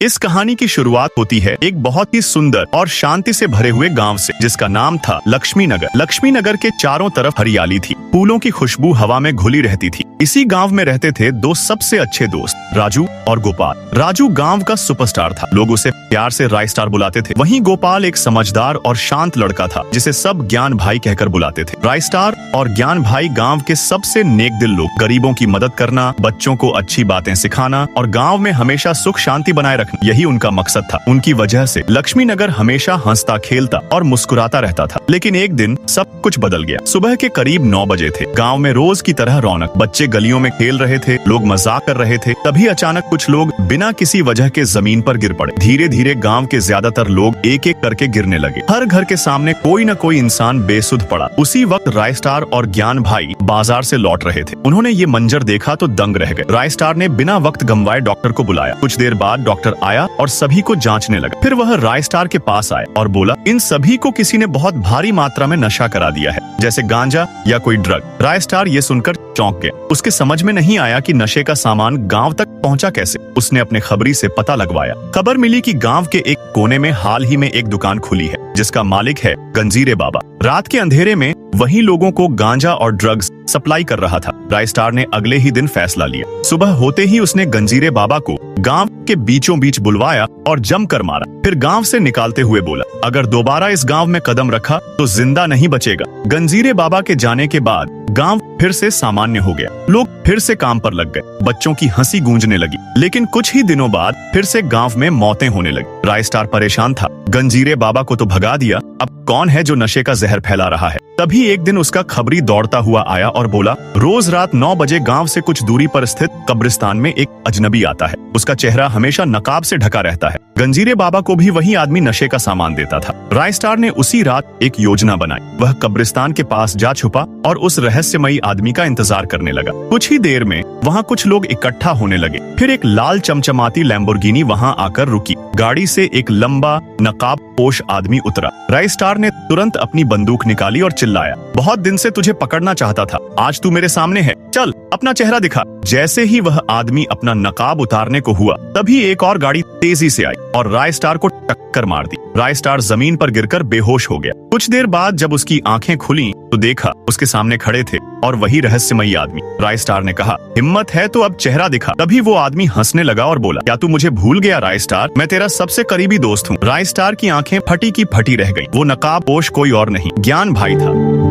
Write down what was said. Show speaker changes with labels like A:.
A: इस कहानी की शुरुआत होती है एक बहुत ही सुंदर और शांति से भरे हुए गांव से, जिसका नाम था लक्ष्मी नगर। लक्ष्मी नगर के चारों तरफ हरियाली थी, फूलों की खुशबू हवा में घुली रहती थी। इसी गांव में रहते थे दो सबसे अच्छे दोस्त, राजू और गोपाल। राजू गांव का सुपरस्टार था, लोग उसे प्यार से राय स्टार बुलाते थे। वहीं गोपाल एक समझदार और शांत लड़का था, जिसे सब ज्ञान भाई कहकर बुलाते थे। राय स्टार और ज्ञान भाई गांव के सबसे नेक दिल लोग, गरीबों की मदद करना, बच्चों को अच्छी बातें सिखाना और गांव में हमेशा सुख शांति बनाए रखना, यही उनका मकसद था। उनकी वजह से लक्ष्मी नगर हमेशा हंसता खेलता और मुस्कुराता रहता था। लेकिन एक दिन सब कुछ बदल गया। सुबह के करीब 9 बजे थे। गांव में रोज की तरह रौनक, बच्चे गलियों में खेल रहे थे, लोग मजाक कर रहे थे। तभी अचानक कुछ लोग बिना किसी वजह के जमीन पर गिर पड़े। धीरे धीरे गांव के ज्यादातर लोग एक एक करके गिरने लगे। हर घर के सामने कोई न कोई इंसान बेसुध पड़ा। उसी वक्त राय स्टार और ज्ञान भाई बाजार से लौट रहे थे। उन्होंने ये मंजर देखा तो दंग रह गए। राय स्टार ने बिना वक्त गंवाए डॉक्टर को बुलाया। कुछ देर बाद डॉक्टर आया और सभी को जांचने लगा। फिर वह राय स्टार के पास आया और बोला, इन सभी को किसी ने बहुत भारी मात्रा में नशा करा दिया है, जैसे गांजा या कोई ड्रग। राय स्टार ये सुनकर चौंक गया। उसके समझ में नहीं आया कि नशे का सामान गांव तक पहुंचा कैसे। उसने अपने खबरी से पता लगवाया। खबर मिली कि गांव के एक कोने में हाल ही में एक दुकान खुली है, जिसका मालिक है गंजीरे बाबा। रात के अंधेरे में वही लोगों को गांजा और ड्रग्स सप्लाई कर रहा था। राय स्टार ने अगले ही दिन फैसला लिया। सुबह होते ही उसने गंजीरे बाबा को गांव के बीचों बीच बुलवाया और जमकर मारा। फिर गांव से निकालते हुए बोला, अगर दोबारा इस गांव में कदम रखा तो जिंदा नहीं बचेगा। गंजीरे बाबा के जाने के बाद गांव फिर से सामान्य हो गया। लोग फिर से काम पर लग गए। बच्चों की हंसी गूंजने लगी। लेकिन कुछ ही दिनों बाद फिर से गांव में मौतें होने लगी। राय स्टार परेशान था। गंजीरे बाबा को तो भगा दिया, अब कौन है जो नशे का जहर फैला रहा है। तभी एक दिन उसका खबरी दौड़ता हुआ आया और बोला, रोज रात 9 बजे गांव से कुछ दूरी पर स्थित कब्रिस्तान में एक अजनबी आता है। उसका चेहरा हमेशा नकाब से ढका रहता है। गंजीरे बाबा को भी वही आदमी नशे का सामान देता था। राय स्टार ने उसी रात एक योजना बनाई। वह कब्रिस्तान के पास जा छुपा और उस रहस्यमयी आदमी का इंतजार करने लगा। कुछ ही देर में वहाँ कुछ लोग इकट्ठा होने लगे। फिर एक लाल चमचमाती लैम्बोर्गिनी वहाँ आकर रुकी। गाड़ी से एक लंबा नकाब पोश आदमी उतरा। राय स्टार ने तुरंत अपनी बंदूक निकाली और चिल्लाया, बहुत दिन से तुझे पकड़ना चाहता था, आज तू मेरे सामने है, चल अपना चेहरा दिखा। जैसे ही वह आदमी अपना नकाब उतारने को हुआ, तभी एक और गाड़ी तेजी से आई और राय स्टार को टक्कर मार दी। राय स्टार जमीन पर गिरकर बेहोश हो गया। कुछ देर बाद जब उसकी आंखें खुली तो देखा उसके सामने खड़े थे और वही रहस्यमयी आदमी। राय स्टार ने कहा, हिम्मत है तो अब चेहरा दिखा। तभी वो आदमी हंसने लगा और बोला, क्या तू मुझे भूल गया राय स्टार? मैं तेरा सबसे करीबी दोस्त हूँ। राय स्टार की आंखें फटी की फटी रह गईं। वो नकाबपोश कोई और नहीं, ज्ञान भाई था।